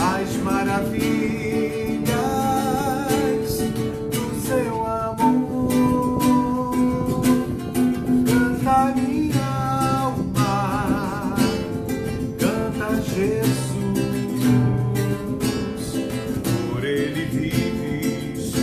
as maravilhas do seu amor. Canta minha alma, canta Jesus, por ele vives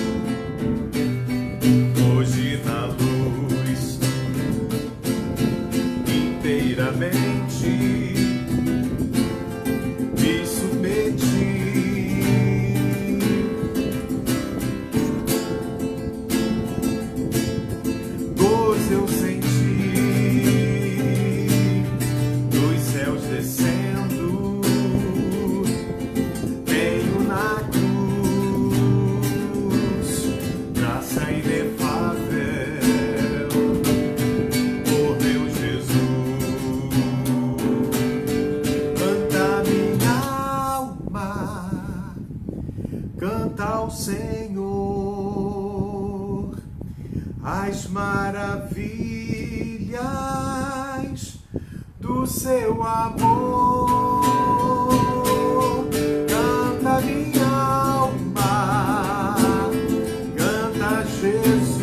hoje na luz. Canta minha alma, canta ao Senhor as maravilhas do seu amor. Canta minha alma, canta Jesus,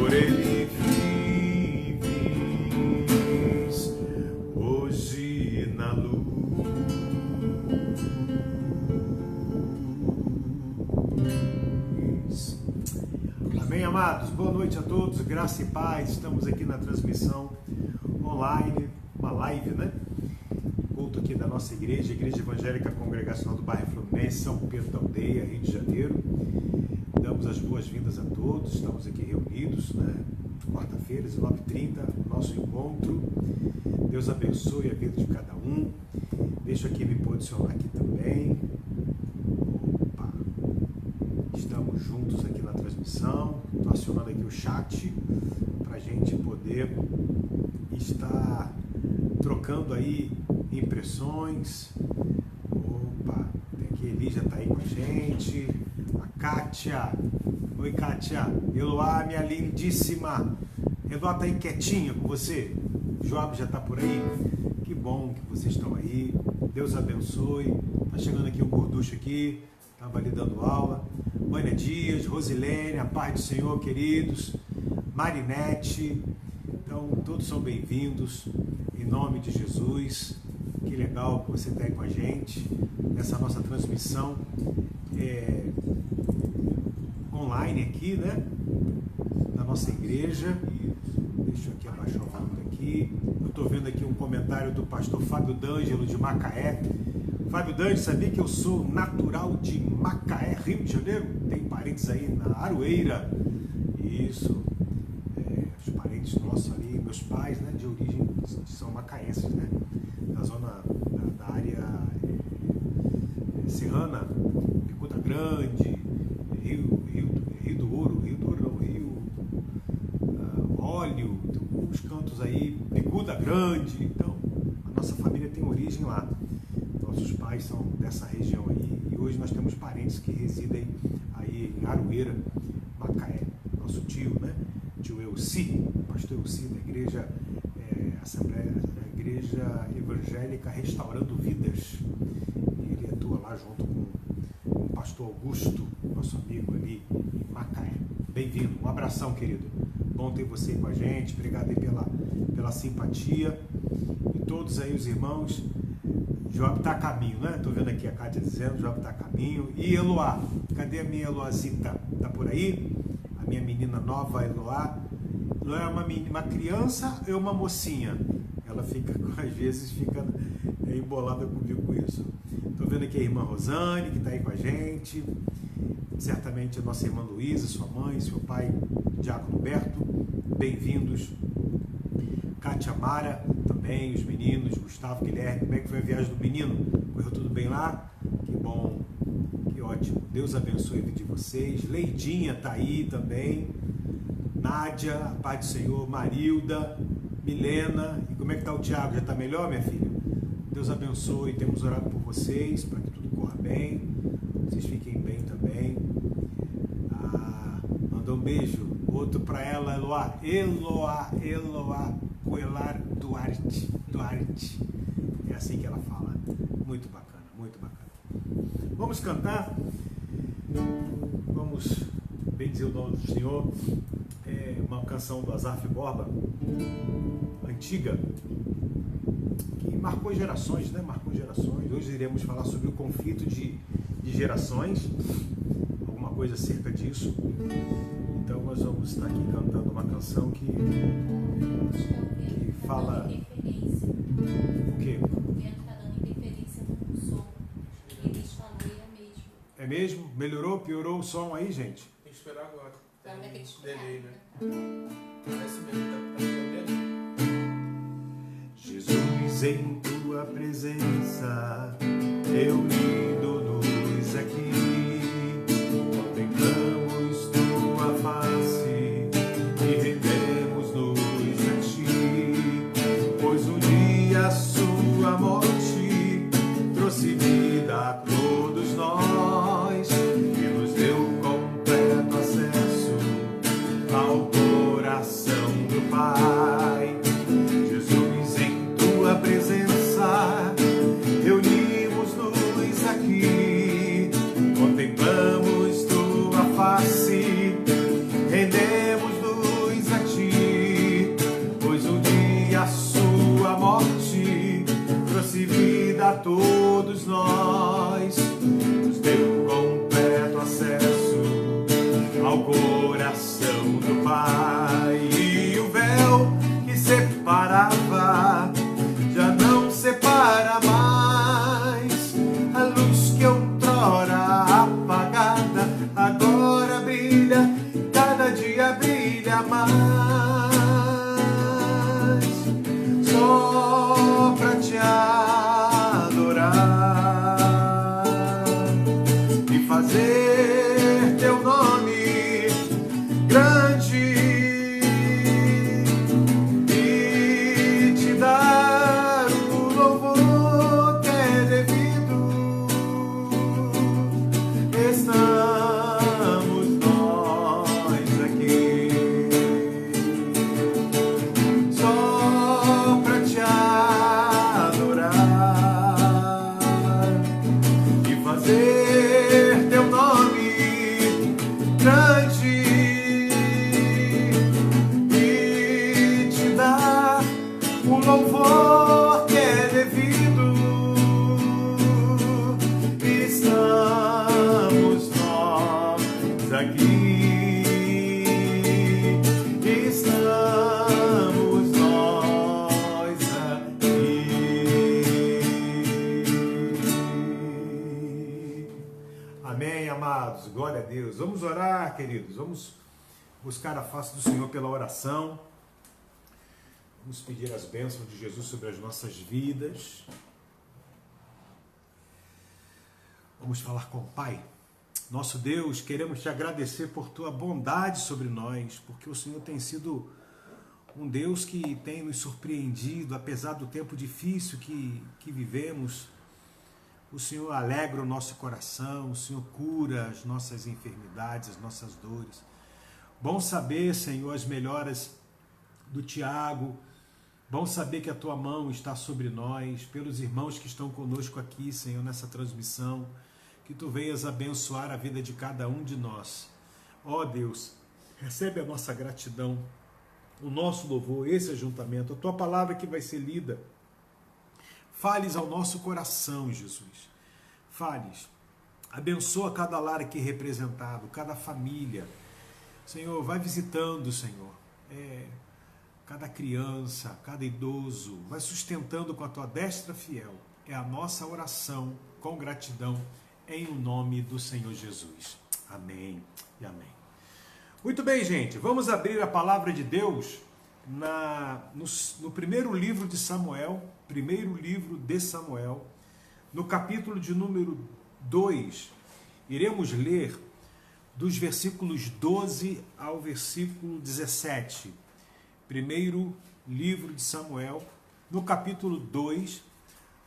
por ele vives hoje na luz. Amém, amados? Boa noite a todos, graça e paz. Estamos aqui na transmissão online, uma live, né? Culto aqui da nossa igreja, Igreja Evangélica Congregacional do Bairro Fluminense, São Pedro da Aldeia, Rio de Janeiro. Damos as boas-vindas a todos, estamos aqui reunidos, né? Quarta-feira, 19h30, nosso encontro. Deus abençoe a vida de cada um. Deixa eu aqui me posicionar aqui também. Opa! Estamos juntos aqui na transmissão. Estou acionando aqui o chat para a gente poder estar trocando aí impressões. Opa! Tem aqui, Elígia está aí com a gente. A Kátia. Oi, Kátia. Eloá, minha lindíssima. Eloá está aí quietinha com você? Joab já está por aí? Que bom que vocês estão aí. Deus abençoe. Está chegando aqui o Gorducho aqui. Estava ali dando aula. Vânia Dias, Rosilene, a paz do Senhor, queridos. Marinete. Então, todos são bem-vindos. Em nome de Jesus. Que legal que você está aí com a gente. Nessa nossa transmissão online aqui, né? Da nossa igreja. Deixa eu aqui abaixar o volume aqui. Eu estou vendo aqui um comentário do pastor Fábio D'Angelo de Macaé. Fábio D'Angelo, sabia que eu sou natural de Macaé, Rio de Janeiro? Tem parentes aí na Aroeira. Isso. Os parentes nossos ali, meus pais, né, de origem são macaenses, né? Da zona da área serrana, Bicuda Grande, Rio do Ouro, Óleo, tem alguns cantos aí, Bicuda Grande. Então, a nossa família tem origem lá. Nossos pais são dessa região aí. E hoje nós temos parentes que residem aí em Aroeira, Macaé. Nosso tio, né? Tio Elci, pastor Elci da igreja Assembleia, da Igreja Evangélica Restaurando Vidas. Ele atua lá junto com o pastor Augusto, nosso amigo ali em Macaé. Bem-vindo, um abração, querido. Bom ter você com a gente, obrigado aí pela simpatia. E todos aí os irmãos, Joab está a caminho, né? Estou vendo aqui a Kátia dizendo, Joab está a caminho. E Eloá, cadê a minha Eloazita? Está por aí? A minha menina nova, Eloá. Eloá é uma criança ou é uma mocinha? Ela fica, às vezes, fica embolada comigo com isso. Estou vendo aqui a irmã Rosane, que está aí com a gente. Certamente a nossa irmã Luísa, sua mãe, seu pai, Diácono Berto. bem-vindos. Kátia Mara também, os meninos, Gustavo, Guilherme, como é que foi a viagem do menino? Correu tudo bem lá? Que bom, que ótimo. Deus abençoe a vida de vocês. Leidinha tá aí também. Nádia, a paz do Senhor. Marilda, Milena. E como é que tá o Tiago? Já tá melhor, minha filha? Deus abençoe. Temos orado por vocês, para que tudo corra bem. Vocês fiquem bem também. Mandou um beijo. Outro para ela, Eloá Coelar Duarte. É assim que ela fala. Muito bacana, muito bacana. Vamos cantar. Vamos bendizer o nome do Senhor. É uma canção do Asaf Borba, antiga, que marcou gerações, né? Marcou gerações. Hoje iremos falar sobre o conflito de gerações, alguma coisa acerca disso. Então nós vamos estar aqui cantando uma canção que fala... O quê? O vento está dando interferência no som. Eles falam, é mesmo. É mesmo? Melhorou? Piorou o som aí, gente? Tem que esperar agora. Então vai ter que esperar. Delay, né? Parece mesmo, tá entendendo? Jesus, em tua presença, reunidos-nos aqui, contemplamos tua face e rendemos-nos a ti, pois um dia a sua morte trouxe vida a todos nós e nos deu completo acesso ao coração do Pai. Jesus, em tua presença, reunimos-nos aqui, contemplamos tua face, rendemos-nos a ti, pois um dia a sua morte trouxe vida a todos nós, nos deu completo acesso ao coração do Pai. E o véu que separava já não separa mais. A luz que outrora apagada agora brilha, cada dia brilha mais. Só pra te adorar e fazer teu nome grande e te dar o louvor que é devido. Estamos nós aqui só pra te adorar e fazer teu nome grande e te dar o louvor que é devido. Estamos nós aqui, estamos nós aqui. Amém, amados. Glória a Deus. Vamos orar, queridos. Vamos buscar a face do Senhor pela oração. Vamos pedir as bênçãos de Jesus sobre as nossas vidas. Vamos falar com o Pai. Nosso Deus, queremos te agradecer por tua bondade sobre nós, porque o Senhor tem sido um Deus que tem nos surpreendido, apesar do tempo difícil que vivemos. O Senhor alegra o nosso coração, o Senhor cura as nossas enfermidades, as nossas dores. Bom saber, Senhor, as melhoras do Tiago. Bom saber que a tua mão está sobre nós, pelos irmãos que estão conosco aqui, Senhor, nessa transmissão. Que tu venhas abençoar a vida de cada um de nós. Ó Deus, recebe a nossa gratidão, o nosso louvor, esse ajuntamento, a tua palavra que vai ser lida. Fales ao nosso coração, Jesus. Fales. Abençoa cada lar aqui representado, cada família. Senhor, vai visitando, Senhor. Cada criança, cada idoso. Vai sustentando com a tua destra fiel. É a nossa oração com gratidão em o nome do Senhor Jesus. Amém e amém. Muito bem, gente, vamos abrir a palavra de Deus no primeiro livro de Samuel, no capítulo de número 2. Iremos ler dos versículos 12 ao versículo 17. Primeiro livro de Samuel, no capítulo 2,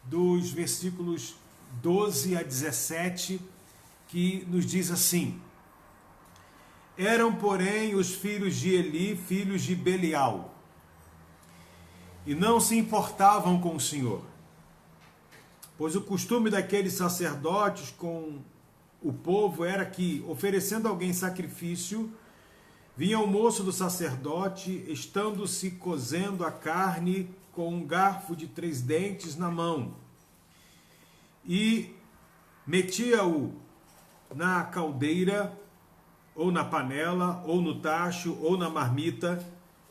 dos versículos 12 a 17, que nos diz assim: Eram, porém, os filhos de Eli, filhos de Belial, e não se importavam com o Senhor, pois o costume daqueles sacerdotes com o povo era que, oferecendo alguém sacrifício, vinha o moço do sacerdote, estando-se cozendo a carne com um garfo de 3 dentes na mão, e metia-o na caldeira, ou na panela, ou no tacho, ou na marmita,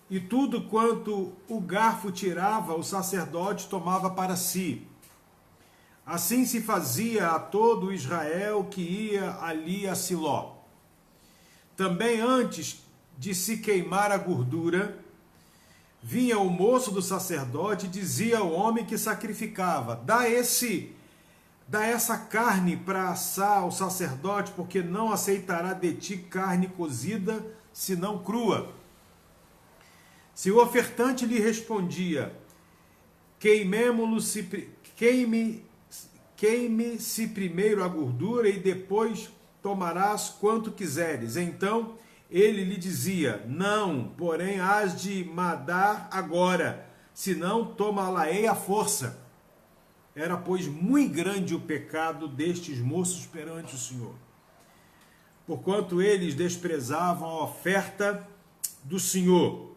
e tudo quanto o garfo tirava, o sacerdote tomava para si. Assim se fazia a todo Israel que ia ali a Siló. Também antes de se queimar a gordura, vinha o moço do sacerdote e dizia ao homem que sacrificava: Dá essa carne para assar ao sacerdote, porque não aceitará de ti carne cozida, senão crua. Se o ofertante respondia: Queime-se primeiro a gordura e depois tomarás quanto quiseres. Então ele lhe dizia: Não, porém hás de mandar agora, senão tomá-la-ei à força. Era, pois, muito grande o pecado destes moços perante o Senhor, porquanto eles desprezavam a oferta do Senhor.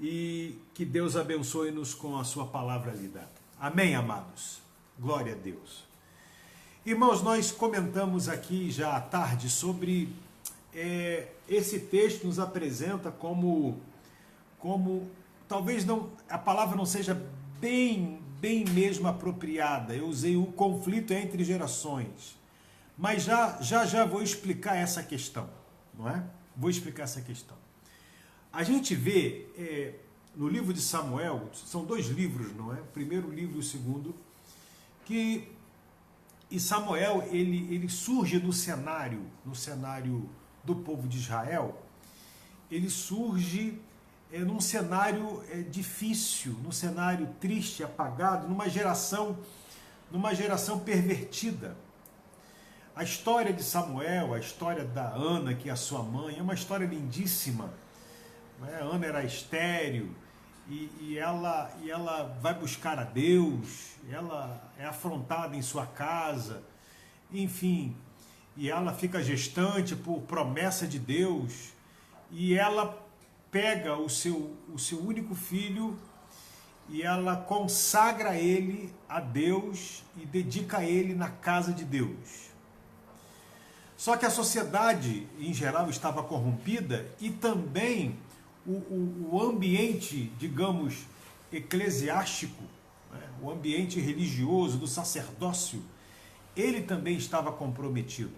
E que Deus abençoe-nos com a sua palavra lida. Amém, amados? Glória a Deus. Irmãos, nós comentamos aqui já à tarde sobre esse texto nos apresenta como talvez não, a palavra não seja bem mesmo apropriada. Eu usei o conflito entre gerações, mas já vou explicar essa questão, não é? Vou explicar essa questão. A gente vê no livro de Samuel, são 2 livros, não é? O primeiro livro e o segundo, e Samuel ele surge no cenário do povo de Israel. Ele surge num cenário difícil, num cenário triste, apagado, numa geração pervertida. A história de Samuel, a história da Ana, que é a sua mãe, é uma história lindíssima. A Ana era estéril e ela vai buscar a Deus, ela é afrontada em sua casa, enfim, e ela fica gestante por promessa de Deus, e ela pega o seu único filho e ela consagra ele a Deus e dedica ele na casa de Deus. Só que a sociedade em geral estava corrompida e também o ambiente, digamos, eclesiástico, né, o ambiente religioso do sacerdócio, ele também estava comprometido.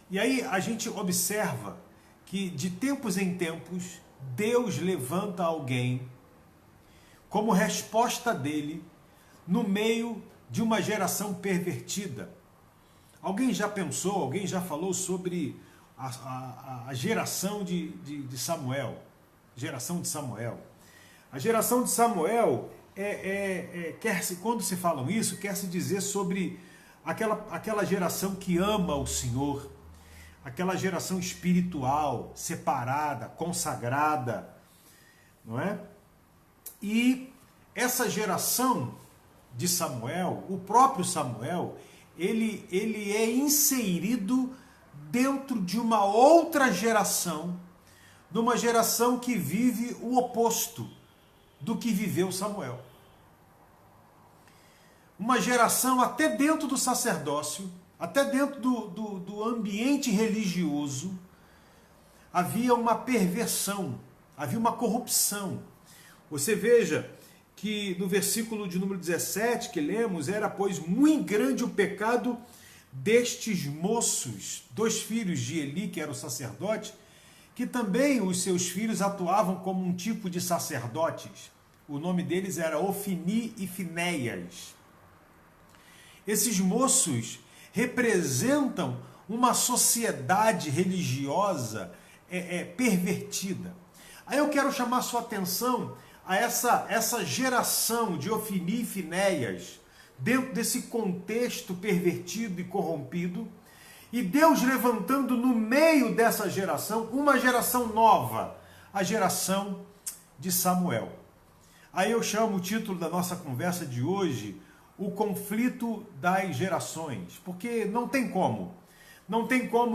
E aí a gente observa que de tempos em tempos Deus levanta alguém como resposta dele no meio de uma geração pervertida. Alguém já pensou, alguém já falou sobre a geração de Samuel? Geração de Samuel. A geração de Samuel quando se falam isso, quer se dizer sobre aquela geração que ama o Senhor, aquela geração espiritual, separada, consagrada, não é? E essa geração de Samuel, o próprio Samuel, ele é inserido dentro de uma outra geração, de uma geração que vive o oposto do que viveu Samuel. Uma geração até dentro do sacerdócio, até dentro do ambiente religioso, havia uma perversão, havia uma corrupção. Você veja que no versículo de número 17 que lemos, era, pois, muito grande o pecado destes moços, 2 filhos de Eli, que era o sacerdote, que também os seus filhos atuavam como um tipo de sacerdotes. O nome deles era Ofni e Finéias. Esses moços representam uma sociedade religiosa pervertida. Aí eu quero chamar sua atenção a essa geração de Ofni e Finéias, dentro desse contexto pervertido e corrompido, e Deus levantando no meio dessa geração uma geração nova, a geração de Samuel. Aí eu chamo o título da nossa conversa de hoje, o conflito das gerações, porque não tem como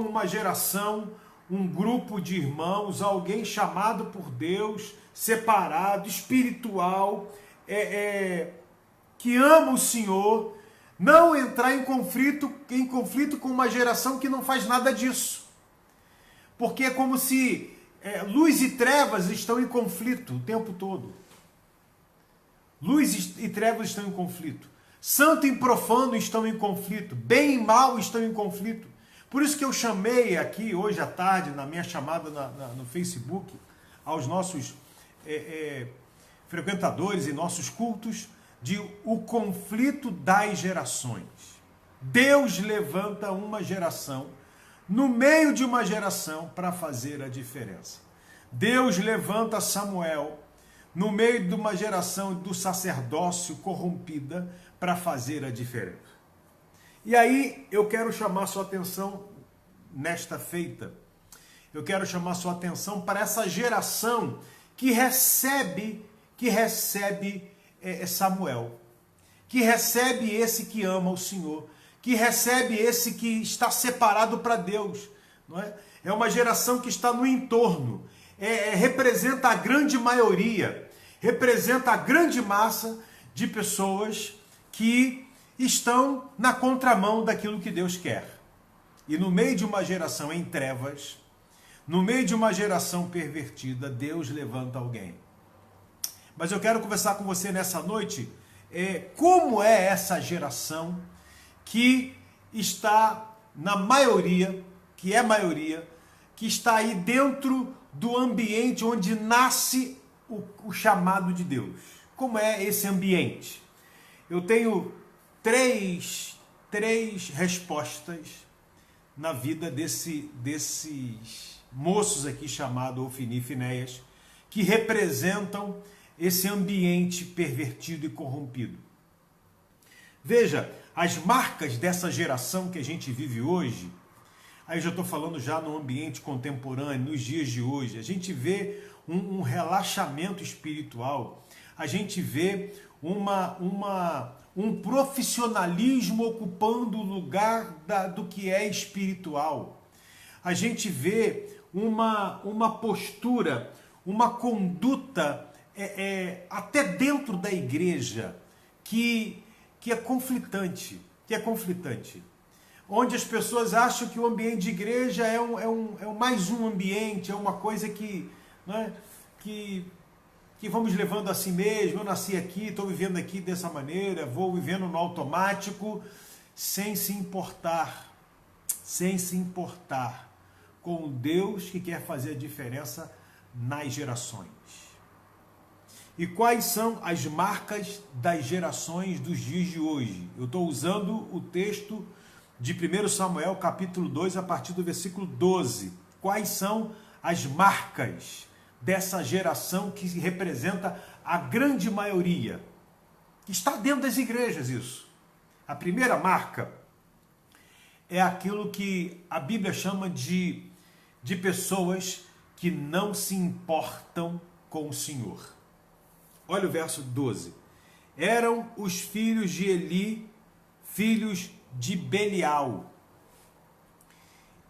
uma geração, um grupo de irmãos, alguém chamado por Deus, separado, espiritual, que ama o Senhor, não entrar em conflito com uma geração que não faz nada disso. Porque é como se luz e trevas estão em conflito o tempo todo. Luz e trevas estão em conflito. Santo e profano estão em conflito. Bem e mal estão em conflito. Por isso que eu chamei aqui hoje à tarde, na minha chamada no Facebook, aos nossos frequentadores e nossos cultos, de o conflito das gerações. Deus levanta uma geração, no meio de uma geração, para fazer a diferença. Deus levanta Samuel, no meio de uma geração do sacerdócio corrompida, para fazer a diferença. E aí eu quero chamar sua atenção nesta feita. Eu quero chamar sua atenção para essa geração que recebe Samuel, que recebe esse que ama o Senhor, que recebe esse que está separado para Deus. Não é? É uma geração que está no entorno, representa a grande maioria, representa a grande massa de pessoas que estão na contramão daquilo que Deus quer. E no meio de uma geração em trevas, no meio de uma geração pervertida, Deus levanta alguém. Mas eu quero conversar com você nessa noite, como é essa geração que está na maioria, que está aí dentro do ambiente onde nasce o chamado de Deus. Como é esse ambiente? Eu tenho três respostas na vida desses moços aqui chamados Ofni e Finéias, que representam esse ambiente pervertido e corrompido. Veja, as marcas dessa geração que a gente vive hoje, aí eu já estou falando já no ambiente contemporâneo, nos dias de hoje, a gente vê um relaxamento espiritual, a gente vê um profissionalismo ocupando o lugar do que é espiritual. A gente vê uma postura, uma conduta até dentro da igreja que é conflitante, onde as pessoas acham que o ambiente de igreja é mais um ambiente, é uma coisa que vamos levando a si mesmo. Eu nasci aqui, estou vivendo aqui dessa maneira, vou vivendo no automático, sem se importar com o Deus que quer fazer a diferença nas gerações. E quais são as marcas das gerações dos dias de hoje? Eu estou usando o texto de 1 Samuel, capítulo 2, a partir do versículo 12. Quais são as marcas dessa geração que representa a grande maioria? Está dentro das igrejas isso. A primeira marca é aquilo que a Bíblia chama de pessoas que não se importam com o Senhor. Olha o verso 12. Eram os filhos de Eli, filhos de Belial,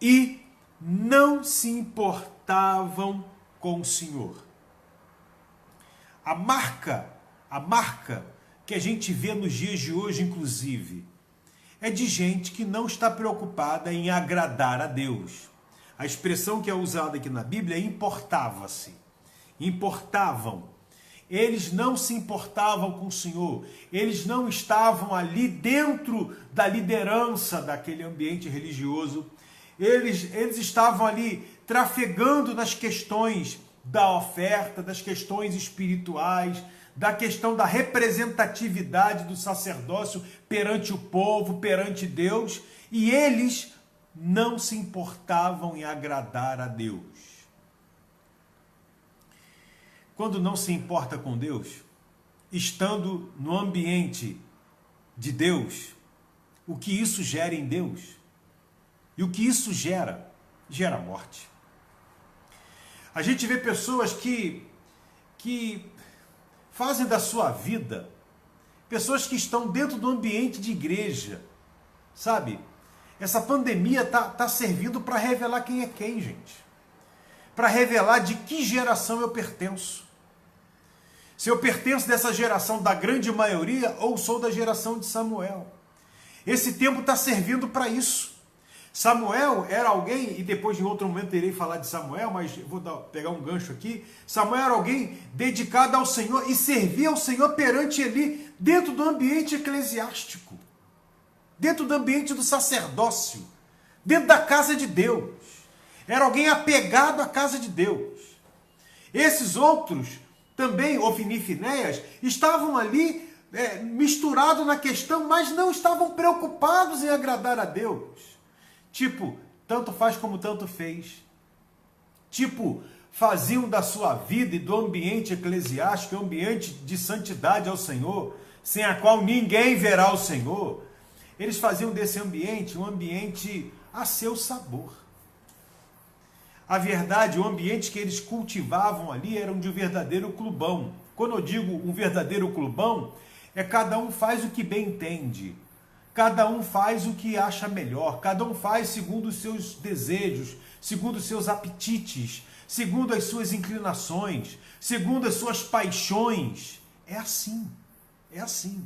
e não se importavam com o Senhor. A marca que a gente vê nos dias de hoje, inclusive, é de gente que não está preocupada em agradar a Deus. A expressão que é usada aqui na Bíblia é importava-se. Importavam. Eles não se importavam com o Senhor. Eles não estavam ali dentro da liderança daquele ambiente religioso. Eles estavam ali trafegando nas questões da oferta, das questões espirituais, da questão da representatividade do sacerdócio perante o povo, perante Deus, e eles não se importavam em agradar a Deus. Quando não se importa com Deus, estando no ambiente de Deus, o que isso gera em Deus? E o que isso gera? Gera morte. A gente vê pessoas que fazem da sua vida, pessoas que estão dentro do ambiente de igreja, sabe? Essa pandemia tá servindo para revelar quem é quem, gente. Para revelar de que geração eu pertenço. Se eu pertenço dessa geração da grande maioria ou sou da geração de Samuel. Esse tempo está servindo para isso. Samuel era alguém, e depois em outro momento irei falar de Samuel, mas vou pegar um gancho aqui. Samuel era alguém dedicado ao Senhor e servia ao Senhor perante Eli, dentro do ambiente eclesiástico, dentro do ambiente do sacerdócio, dentro da casa de Deus. Era alguém apegado à casa de Deus. Esses outros, também, Ofni e Finéias, estavam ali misturados na questão, mas não estavam preocupados em agradar a Deus. Tipo, tanto faz como tanto fez. Tipo, faziam da sua vida e do ambiente eclesiástico, ambiente de santidade ao Senhor, sem a qual ninguém verá o Senhor. Eles faziam desse ambiente um ambiente a seu sabor. A verdade, o ambiente que eles cultivavam ali era um de um verdadeiro clubão. Quando eu digo um verdadeiro clubão, cada um faz o que bem entende. Cada um faz o que acha melhor, cada um faz segundo os seus desejos, segundo os seus apetites, segundo as suas inclinações, segundo as suas paixões. É assim, é assim.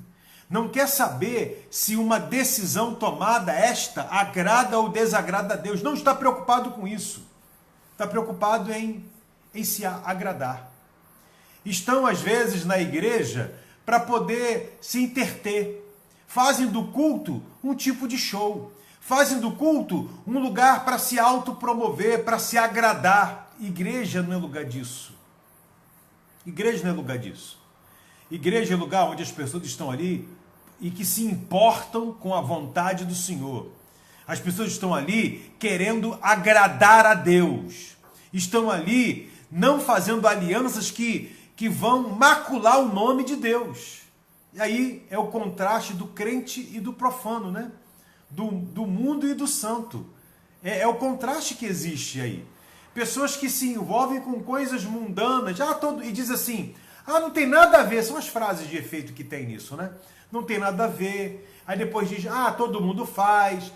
Não quer saber se uma decisão tomada esta agrada ou desagrada a Deus. Não está preocupado com isso. Está preocupado em se agradar. Estão às vezes na igreja para poder se interter. Fazem do culto um tipo de show. Fazem do culto um lugar para se autopromover, para se agradar. Igreja não é lugar disso. Igreja não é lugar disso. Igreja é lugar onde as pessoas estão ali e que se importam com a vontade do Senhor. As pessoas estão ali querendo agradar a Deus. Estão ali não fazendo alianças que vão macular o nome de Deus. E aí é o contraste do crente e do profano, né? Do mundo e do santo. É o contraste que existe aí. Pessoas que se envolvem com coisas mundanas, e diz assim, não tem nada a ver, são as frases de efeito que tem nisso, né? Não tem nada a ver. Aí depois diz, todo mundo faz.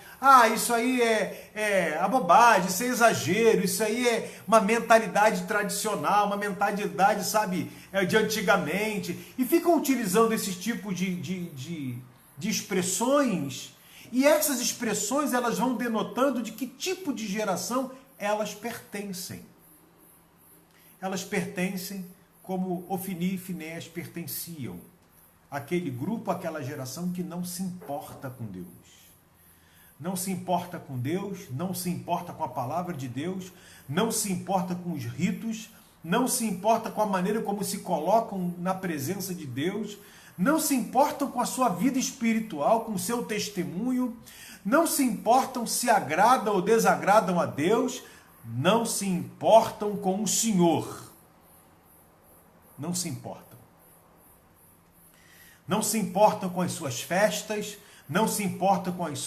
Isso aí é a bobagem, isso é exagero, isso aí é uma mentalidade tradicional, uma mentalidade, sabe, de antigamente. E ficam utilizando esse tipo de expressões. E essas expressões, elas vão denotando de que tipo de geração elas pertencem. Elas pertencem como Ofni e Finéias pertenciam. Aquele grupo, aquela geração que não se importa com Deus. Não se importa com Deus, não se importa com a palavra de Deus, não se importa com os ritos, não se importa com a maneira como se colocam na presença de Deus, não se importam com a sua vida espiritual, com o seu testemunho, não se importam se agradam ou desagradam a Deus, não se importam com o Senhor. Não se importam. Não se importam com as suas festas, não se importam com as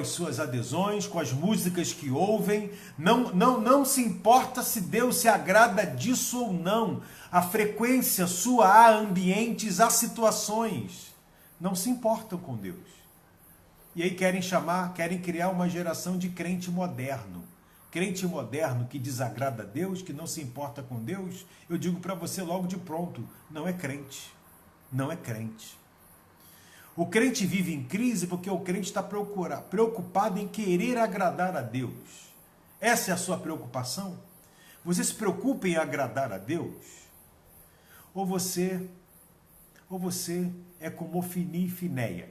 suas adesões, com as músicas que ouvem, não se importa se Deus se agrada disso ou não. A frequência sua há ambientes, há situações. Não se importam com Deus. E aí querem criar uma geração de crente moderno. Crente moderno que desagrada a Deus, que não se importa com Deus, eu digo para você logo de pronto, não é crente. Não é crente. O crente vive em crise porque o crente está preocupado em querer agradar a Deus. Essa é a sua preocupação? Você se preocupa em agradar a Deus? Ou você é como Ofni e Finéias,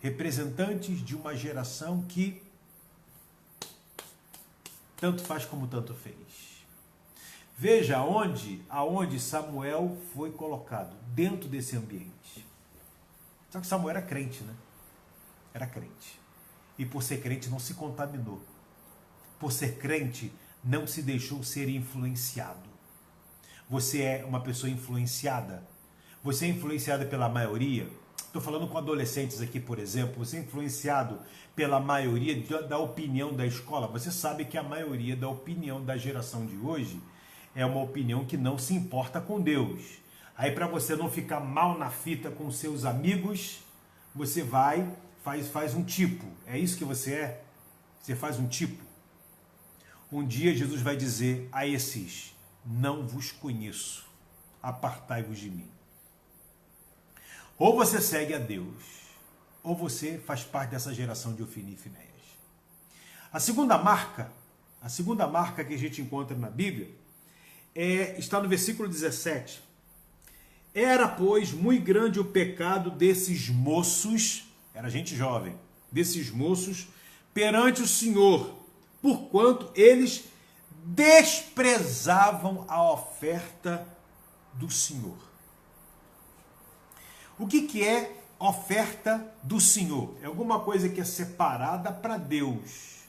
representantes de uma geração que tanto faz como tanto fez. Veja aonde Samuel foi colocado, dentro desse ambiente. Só que Samuel era crente, né? Era crente. E por ser crente não se contaminou. Por ser crente não se deixou ser influenciado. Você é uma pessoa influenciada? Você é influenciada pela maioria? Estou falando com adolescentes aqui, por exemplo. Você é influenciado pela maioria da opinião da escola? Você sabe que a maioria da opinião da geração de hoje é uma opinião que não se importa com Deus. Aí, para você não ficar mal na fita com seus amigos, você faz um tipo. É isso que você é? Você faz um tipo. Um dia Jesus vai dizer a esses: não vos conheço, apartai-vos de mim. Ou você segue a Deus, ou você faz parte dessa geração de Ofni e Finéias. A segunda marca que a gente encontra na Bíblia está no versículo 17. Era, pois, muito grande o pecado desses moços, era gente jovem, desses moços, perante o Senhor, porquanto eles desprezavam a oferta do Senhor. O que é oferta do Senhor? É alguma coisa que é separada para Deus,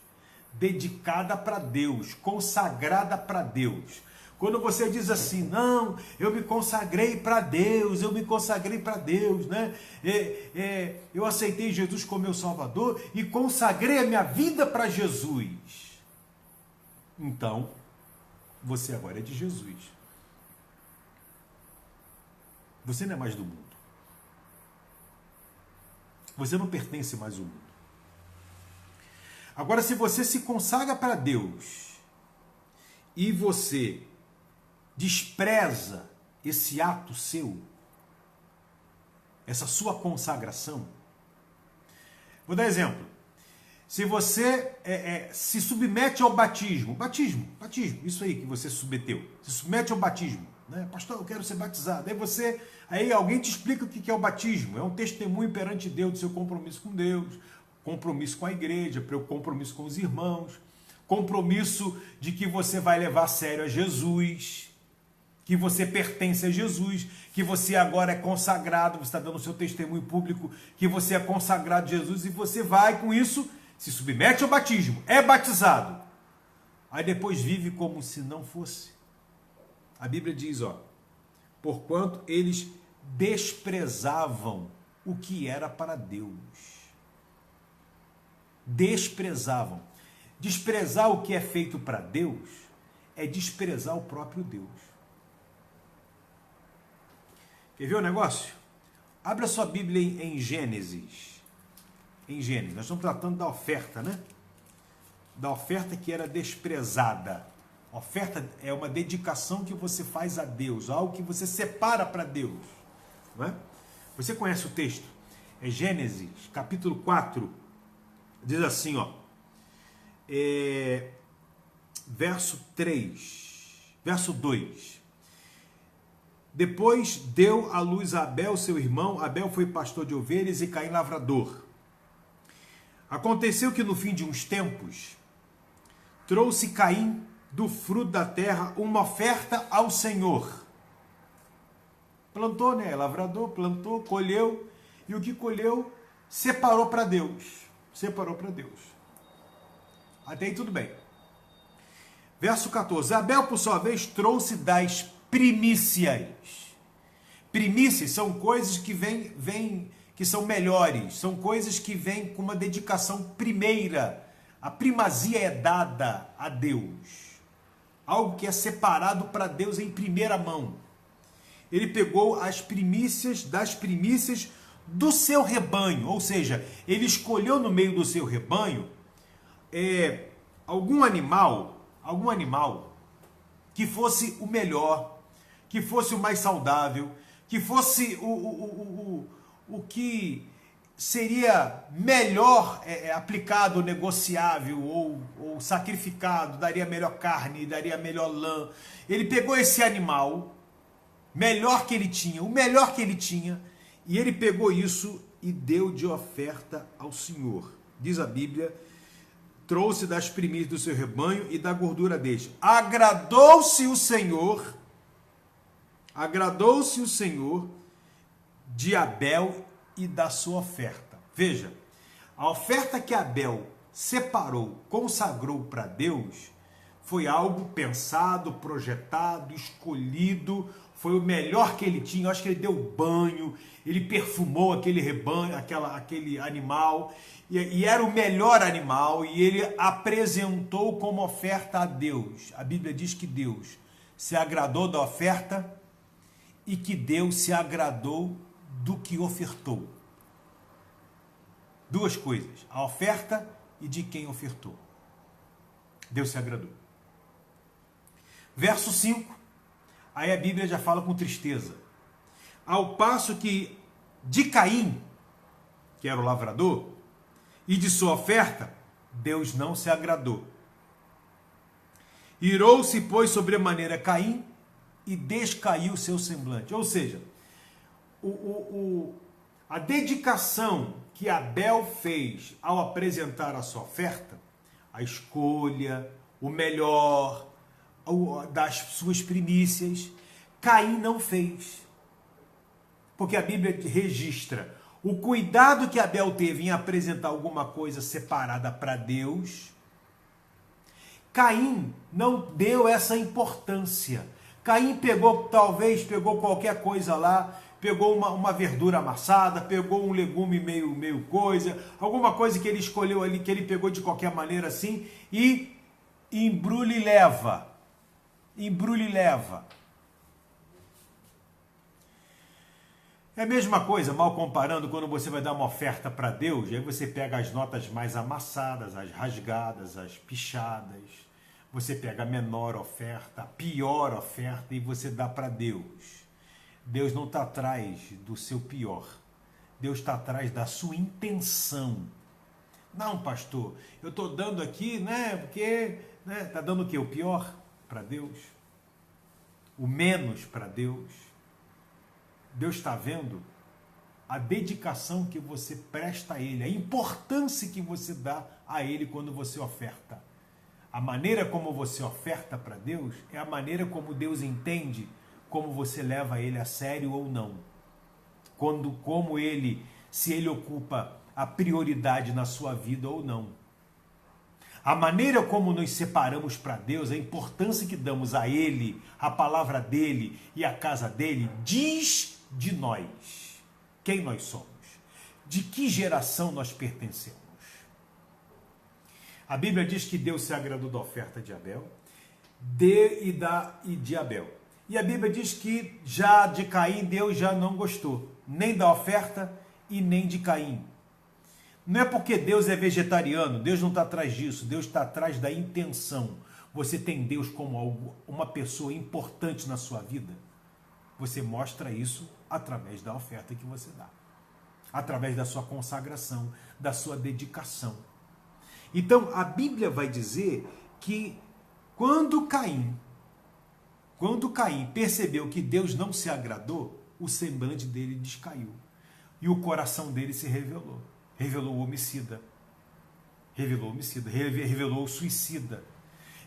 dedicada para Deus, consagrada para Deus. Quando você diz assim, não, eu me consagrei para Deus, né? Eu aceitei Jesus como meu Salvador e consagrei a minha vida para Jesus. Então, você agora é de Jesus. Você não é mais do mundo. Você não pertence mais ao mundo. Agora, se você se consagra para Deus e você despreza esse ato seu, essa sua consagração, vou dar exemplo. Se você se submete ao batismo, isso aí que você submeteu, se submete ao batismo, né? Pastor, eu quero ser batizado. Aí alguém te explica o que é o batismo. É um testemunho perante Deus do seu compromisso com Deus, compromisso com a igreja, compromisso com os irmãos, compromisso de que você vai levar a sério a Jesus, que você pertence a Jesus, que você agora é consagrado, você está dando o seu testemunho público, que você é consagrado a Jesus, e você vai com isso, se submete ao batismo, é batizado. Aí depois vive como se não fosse. A Bíblia diz, porquanto eles desprezavam o que era para Deus. Desprezavam. Desprezar o que é feito para Deus é desprezar o próprio Deus. Quer ver o negócio? Abra sua Bíblia em Gênesis. Em Gênesis, nós estamos tratando da oferta, né? Da oferta que era desprezada. Oferta é uma dedicação que você faz a Deus, algo que você separa para Deus. Não é? Você conhece o texto? É Gênesis, capítulo 4, diz assim, verso 2. Depois deu à luz a Abel, seu irmão. Abel foi pastor de ovelhas e Caim lavrador. Aconteceu que no fim de uns tempos, trouxe Caim do fruto da terra uma oferta ao Senhor. Plantou, né? Lavrador, plantou, colheu, e o que colheu, separou para Deus. Separou para Deus. Até aí tudo bem. Verso 14. Abel, por sua vez, trouxe das primícias. Primícias são coisas que que são melhores, são coisas que vêm com uma dedicação primeira. A primazia é dada a Deus. Algo que é separado para Deus em primeira mão. Ele pegou as primícias das primícias do seu rebanho, ou seja, ele escolheu no meio do seu rebanho algum animal que fosse o melhor, que fosse o mais saudável, que fosse o que seria melhor aplicado, negociável ou sacrificado, daria melhor carne, daria melhor lã. Ele pegou esse animal, o melhor que ele tinha, e ele pegou isso e deu de oferta ao Senhor. Diz a Bíblia, trouxe das primícias do seu rebanho e da gordura deste. Agradou-se o Senhor de Abel e da sua oferta. Veja, a oferta que Abel separou, consagrou para Deus, foi algo pensado, projetado, escolhido, foi o melhor que ele tinha. Eu acho que ele deu banho, ele perfumou aquele rebanho, aquele animal, e era o melhor animal, e ele apresentou como oferta a Deus. A Bíblia diz que Deus se agradou da oferta e que Deus se agradou do que ofertou. Duas coisas, a oferta e de quem ofertou. Deus se agradou. Verso 5, aí a Bíblia já fala com tristeza. Ao passo que de Caim, que era o lavrador, e de sua oferta, Deus não se agradou. Irou-se, pois, sobremaneira Caim e descaiu seu semblante. Ou seja, a dedicação que Abel fez ao apresentar a sua oferta, a escolha, o melhor das suas primícias, Caim não fez. Porque a Bíblia registra o cuidado que Abel teve em apresentar alguma coisa separada para Deus. Caim não deu essa importância. Caim talvez pegou qualquer coisa lá, pegou uma verdura amassada, pegou um legume meio coisa, alguma coisa que ele escolheu ali, que ele pegou de qualquer maneira assim, e embrulha e leva. Embrulha e leva. É a mesma coisa, mal comparando, quando você vai dar uma oferta para Deus, aí você pega as notas mais amassadas, as rasgadas, as pichadas, você pega a menor oferta, a pior oferta e você dá para Deus. Deus não está atrás do seu pior, Deus está atrás da sua intenção. Não, pastor, eu estou dando aqui, né, porque está dando o quê? O pior para Deus? O menos para Deus? Deus está vendo a dedicação que você presta a Ele, a importância que você dá a Ele quando você oferta. A maneira como você oferta para Deus é a maneira como Deus entende como você leva Ele a sério ou não. Se Ele ocupa a prioridade na sua vida ou não. A maneira como nos separamos para Deus, a importância que damos a Ele, a palavra dEle e a casa dEle, diz de nós, quem nós somos, de que geração nós pertencemos. A Bíblia diz que Deus se agradou da oferta de Abel e de Abel. E a Bíblia diz que já de Caim Deus já não gostou, nem da oferta e nem de Caim. Não é porque Deus é vegetariano, Deus não está atrás disso, Deus está atrás da intenção. Você tem Deus como uma pessoa importante na sua vida, você mostra isso através da oferta que você dá, através da sua consagração, da sua dedicação. Então, a Bíblia vai dizer que quando Caim percebeu que Deus não se agradou, o semblante dele descaiu. E o coração dele se revelou. Revelou o homicida. Revelou o suicida.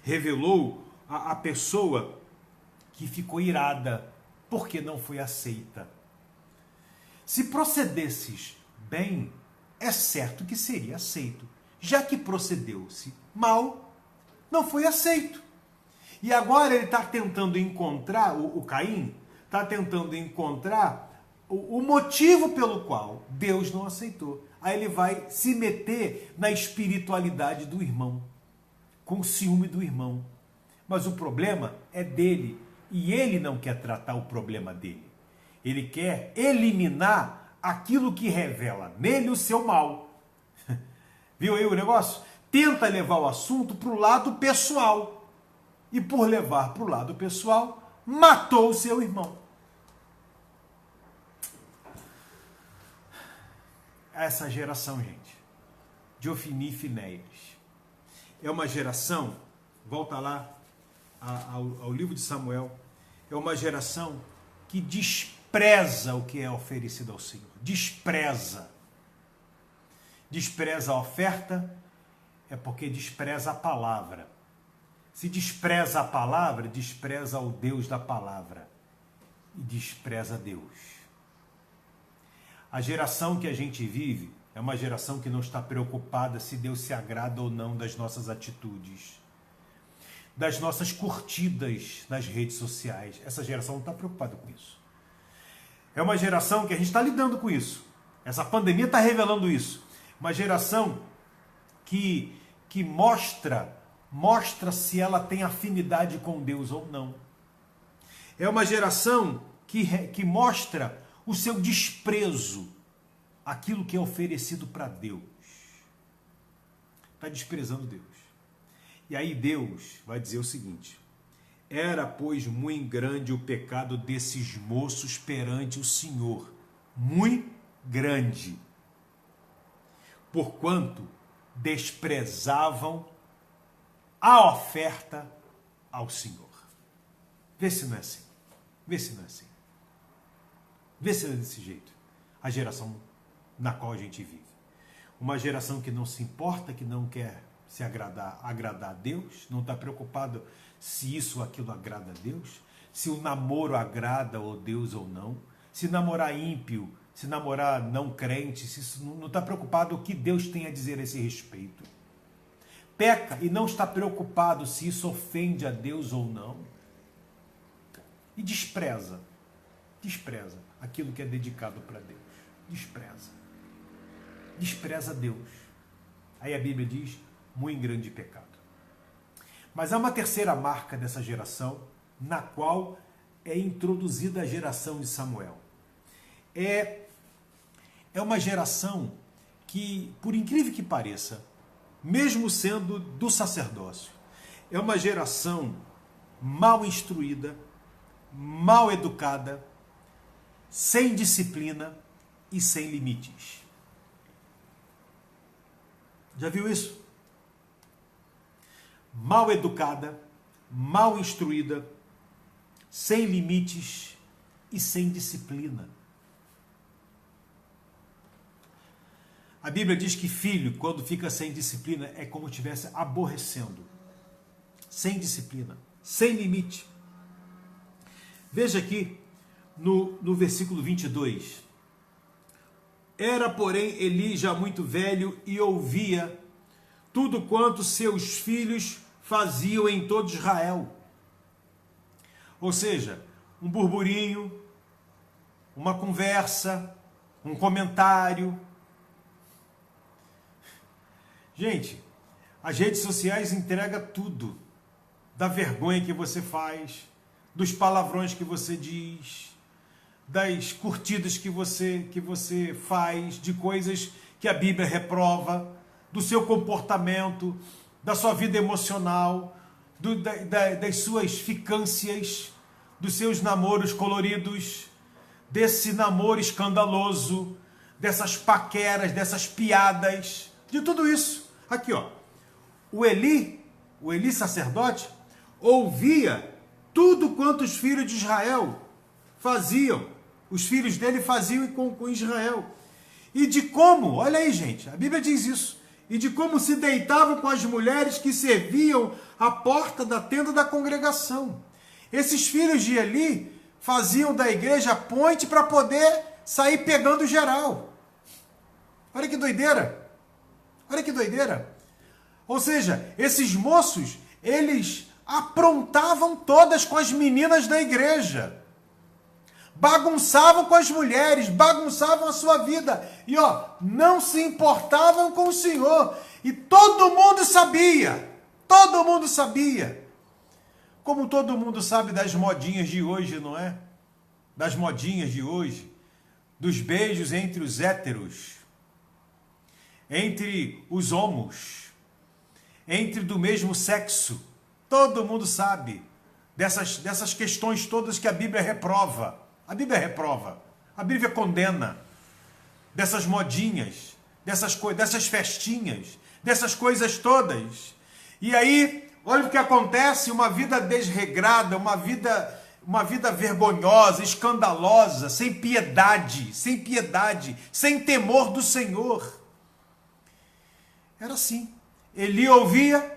Revelou a pessoa que ficou irada porque não foi aceita. Se procedesses bem, é certo que seria aceito. Já que procedeu-se mal, não foi aceito. E agora ele está tentando encontrar, o Caim está tentando encontrar o motivo pelo qual Deus não aceitou. Aí ele vai se meter na espiritualidade do irmão, com ciúme do irmão. Mas o problema é dele, e ele não quer tratar o problema dele. Ele quer eliminar aquilo que revela nele o seu mal. Viu aí o negócio? Tenta levar o assunto para o lado pessoal. E por levar para o lado pessoal, matou o seu irmão. Essa geração, gente, de Ofni e Finéias, é uma geração, volta lá ao livro de Samuel, é uma geração que despreza o que é oferecido ao Senhor. Despreza a oferta, é porque despreza a palavra. Se despreza a palavra, despreza o Deus da palavra e despreza Deus. A geração que a gente vive é uma geração que não está preocupada se Deus se agrada ou não das nossas atitudes, das nossas curtidas nas redes sociais. Essa geração não está preocupada com isso. É uma geração que a gente está lidando com isso. Essa pandemia está revelando isso. Uma geração que mostra se ela tem afinidade com Deus ou não. É uma geração que mostra o seu desprezo àquilo que é oferecido para Deus. Está desprezando Deus. E aí Deus vai dizer o seguinte: era, pois, muito grande o pecado desses moços perante o Senhor, muito grande, porquanto desprezavam a oferta ao Senhor. Vê se não é assim. Vê se não é assim. Vê se não é desse jeito. A geração na qual a gente vive. Uma geração que não se importa, que não quer se agradar a Deus, não está preocupado se isso ou aquilo agrada a Deus, se o namoro agrada a Deus ou não, se namorar ímpio, se namorar não crente, se isso não está preocupado o que Deus tem a dizer a esse respeito. Peca e não está preocupado se isso ofende a Deus ou não. E despreza aquilo que é dedicado para Deus. Despreza Deus. Aí a Bíblia diz, muito grande pecado. Mas há uma terceira marca dessa geração, na qual é introduzida a geração de Samuel. É uma geração que, por incrível que pareça, mesmo sendo do sacerdócio, é uma geração mal instruída, mal educada, sem disciplina e sem limites. Já viu isso? Mal educada, mal instruída, sem limites e sem disciplina. A Bíblia diz que filho, quando fica sem disciplina, é como se estivesse aborrecendo. Sem disciplina, sem limite. Veja aqui no versículo 22. Era, porém, Eli já muito velho e ouvia tudo quanto seus filhos faziam em todo Israel. Ou seja, um burburinho, uma conversa, um comentário. Gente, as redes sociais entregam tudo. Da vergonha que você faz, dos palavrões que você diz, das curtidas que você faz, de coisas que a Bíblia reprova, do seu comportamento, da sua vida emocional, das suas ficâncias, dos seus namoros coloridos, desse namoro escandaloso, dessas paqueras, dessas piadas, de tudo isso. Aqui, ó, o Eli sacerdote, ouvia tudo quanto os filhos de Israel faziam, os filhos dele faziam com Israel. E de como, olha aí gente, a Bíblia diz isso, e de como se deitavam com as mulheres que serviam à porta da tenda da congregação. Esses filhos de Eli faziam da igreja ponte para poder sair pegando geral. Olha que doideira. Olha que doideira. Ou seja, esses moços, eles aprontavam todas com as meninas da igreja. Bagunçavam com as mulheres, bagunçavam a sua vida. E não se importavam com o Senhor. E todo mundo sabia. Todo mundo sabia. Como todo mundo sabe das modinhas de hoje, não é? Das modinhas de hoje. Dos beijos entre os héteros. Entre os homos. Entre do mesmo sexo. Todo mundo sabe dessas questões todas que a Bíblia reprova. A Bíblia reprova, a Bíblia condena dessas modinhas, dessas festinhas, dessas coisas todas. E aí, olha o que acontece, uma vida desregrada, uma vida vergonhosa, escandalosa, sem piedade, sem temor do Senhor. Era assim. Eli ouvia,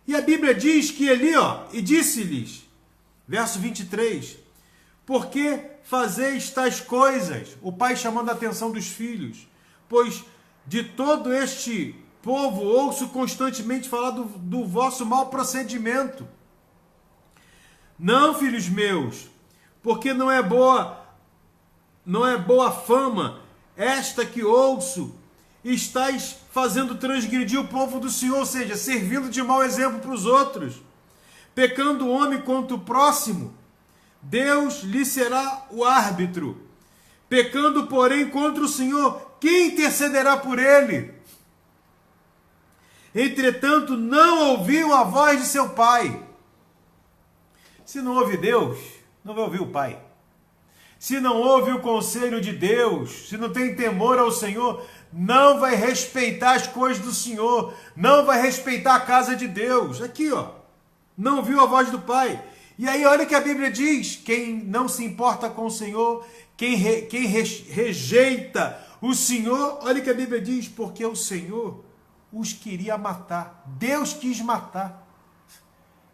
e a Bíblia diz que Eli, e disse-lhes, verso 23, por que fazeis tais coisas? O pai chamando a atenção dos filhos, pois de todo este povo ouço constantemente falar do vosso mau procedimento. Não, filhos meus, porque não é boa fama esta que ouço, estáis fazendo transgredir o povo do Senhor, ou seja, servindo de mau exemplo para os outros. Pecando o homem contra o próximo, Deus lhe será o árbitro. Pecando, porém, contra o Senhor, quem intercederá por ele? Entretanto, não ouviu a voz de seu pai. Se não ouve Deus, não vai ouvir o pai. Se não ouve o conselho de Deus, se não tem temor ao Senhor, não vai respeitar as coisas do Senhor, não vai respeitar a casa de Deus. Aqui, não ouviu a voz do pai. E aí, olha o que a Bíblia diz: quem não se importa com o Senhor, quem rejeita o Senhor, olha o que a Bíblia diz: porque o Senhor os queria matar. Deus quis matar.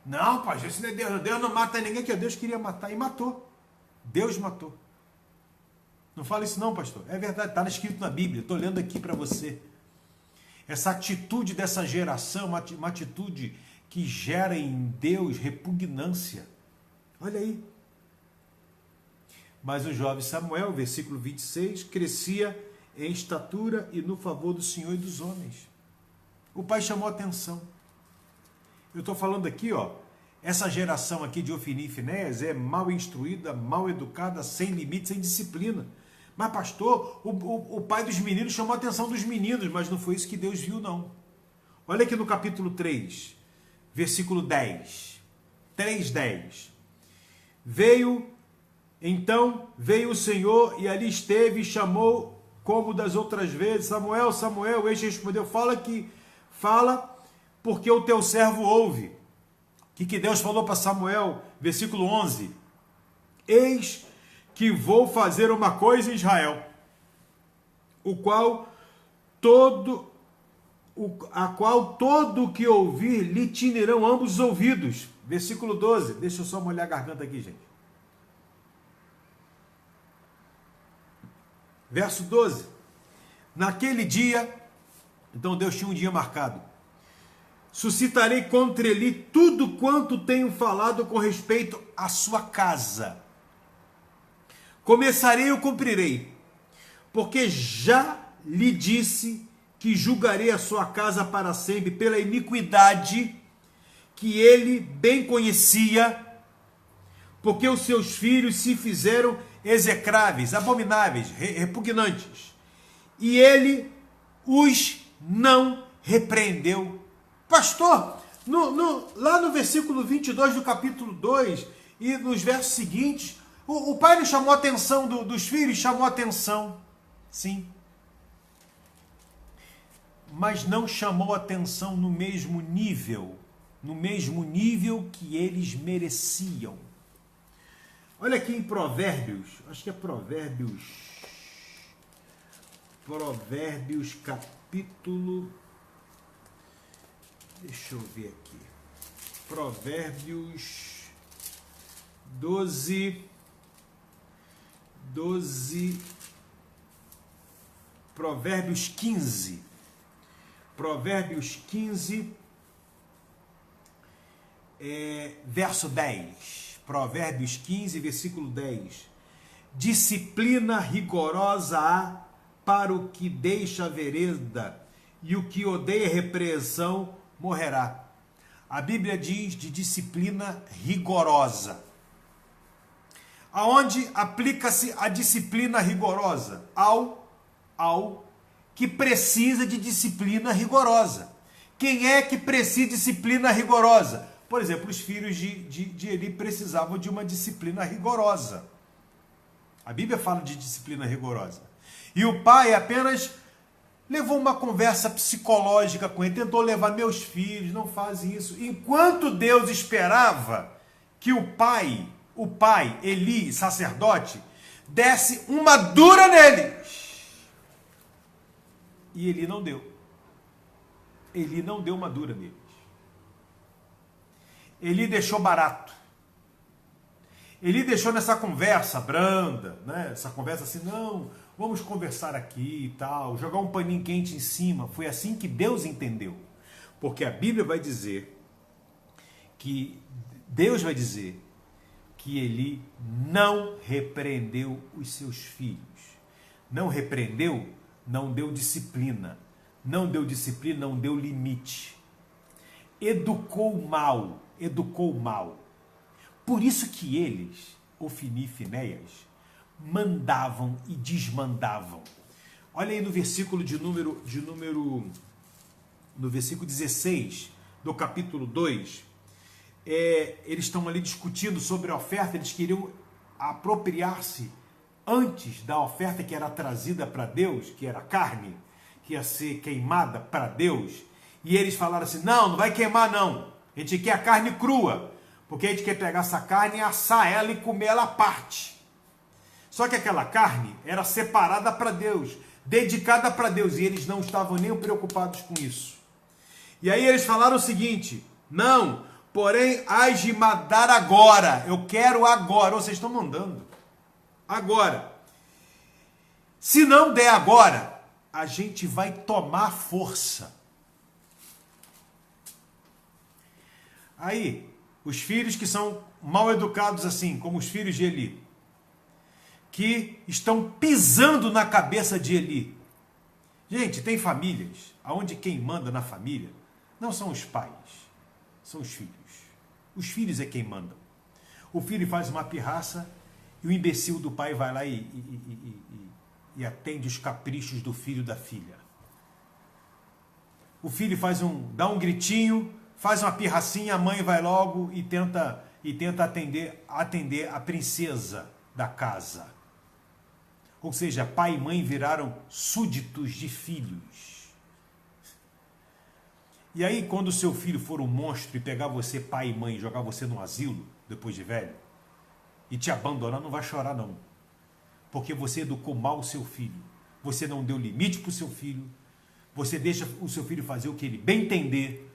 Não, pai, isso não é Deus. Deus não mata ninguém, que Deus queria matar. E matou. Deus matou. Não fala isso não, pastor. É verdade, está escrito na Bíblia. Estou lendo aqui para você. Essa atitude dessa geração, uma atitude que gera em Deus repugnância. Olha aí. Mas o jovem Samuel, versículo 26, crescia em estatura e no favor do Senhor e dos homens. O pai chamou a atenção. Eu estou falando aqui, essa geração aqui de Ofni e Finéias é mal instruída, mal educada, sem limite, sem disciplina. Mas pastor, o pai dos meninos chamou a atenção dos meninos, mas não foi isso que Deus viu, não. Olha aqui no capítulo 3, versículo 10. 3:10. Então veio o Senhor e ali esteve e chamou como das outras vezes: Samuel, Samuel. Este respondeu: fala, porque o teu servo ouve. O que Deus falou para Samuel? Versículo 11. Eis que vou fazer uma coisa em Israel, a qual todo que ouvir lhe tinirão ambos os ouvidos. Versículo 12. Deixa eu só molhar a garganta aqui, gente. Verso 12. Naquele dia, então Deus tinha um dia marcado: suscitarei contra ele tudo quanto tenho falado com respeito à sua casa. Começarei e o cumprirei, porque já lhe disse que julgarei a sua casa para sempre pela iniquidade que ele bem conhecia, porque os seus filhos se fizeram execráveis, abomináveis, repugnantes, e ele os não repreendeu. Pastor, lá no versículo 22 do capítulo 2 e nos versos seguintes, o pai não chamou a atenção dos filhos? Chamou a atenção, sim. Mas não chamou a atenção no mesmo nível que eles mereciam. Olha aqui em Provérbios, acho que é Provérbios capítulo, deixa eu ver aqui, Provérbios 12, Provérbios 15, verso 10, Provérbios 15, versículo 10, disciplina rigorosa há para o que deixa a vereda, e o que odeia repreensão morrerá. A Bíblia diz de disciplina rigorosa. Aonde aplica-se a disciplina rigorosa? Ao que precisa de disciplina rigorosa. Quem é que precisa de disciplina rigorosa? Por exemplo, os filhos de Eli precisavam de uma disciplina rigorosa. A Bíblia fala de disciplina rigorosa. E o pai apenas levou uma conversa psicológica com ele, tentou levar: meus filhos, não fazem isso. Enquanto Deus esperava que o pai, Eli, sacerdote, desse uma dura neles. E Eli não deu. Eli não deu uma dura neles. Eli deixou barato. Eli deixou nessa conversa branda, né? Essa conversa assim, não, vamos conversar aqui e tal, jogar um paninho quente em cima. Foi assim que Deus entendeu. Porque a Bíblia vai dizer que Deus vai dizer que Eli não repreendeu os seus filhos. Não repreendeu, não deu disciplina. Não deu disciplina, não deu limite. Educou mal, educou mal. Por isso que eles, Ofni e Finéias, mandavam e desmandavam. Olha aí no versículo no versículo 16 do capítulo 2, eles estão ali discutindo sobre a oferta, eles queriam apropriar-se antes da oferta que era trazida para Deus, que era carne, que ia ser queimada para Deus, e eles falaram assim, não vai queimar não, a gente quer a carne crua, porque a gente quer pegar essa carne e assar ela e comer ela à parte. Só que aquela carne era separada para Deus, dedicada para Deus, e eles não estavam nem preocupados com isso. E aí eles falaram o seguinte, não, porém, hás de mandar agora, eu quero agora, ou vocês estão mandando, agora. Se não der agora, a gente vai tomar força. Aí, os filhos que são mal educados assim, como os filhos de Eli, que estão pisando na cabeça de Eli. Gente, tem famílias onde quem manda na família não são os pais, são os filhos. Os filhos é quem mandam. O filho faz uma pirraça e o imbecil do pai vai lá e atende os caprichos do filho da filha. O filho dá um gritinho, faz uma pirracinha, a mãe vai logo e tenta atender a princesa da casa. Ou seja, pai e mãe viraram súditos de filhos. E aí, quando o seu filho for um monstro e pegar você, pai e mãe, e jogar você no asilo, depois de velho, e te abandonar, não vai chorar não. Porque você educou mal o seu filho. Você não deu limite para o seu filho. Você deixa o seu filho fazer o que ele bem entender.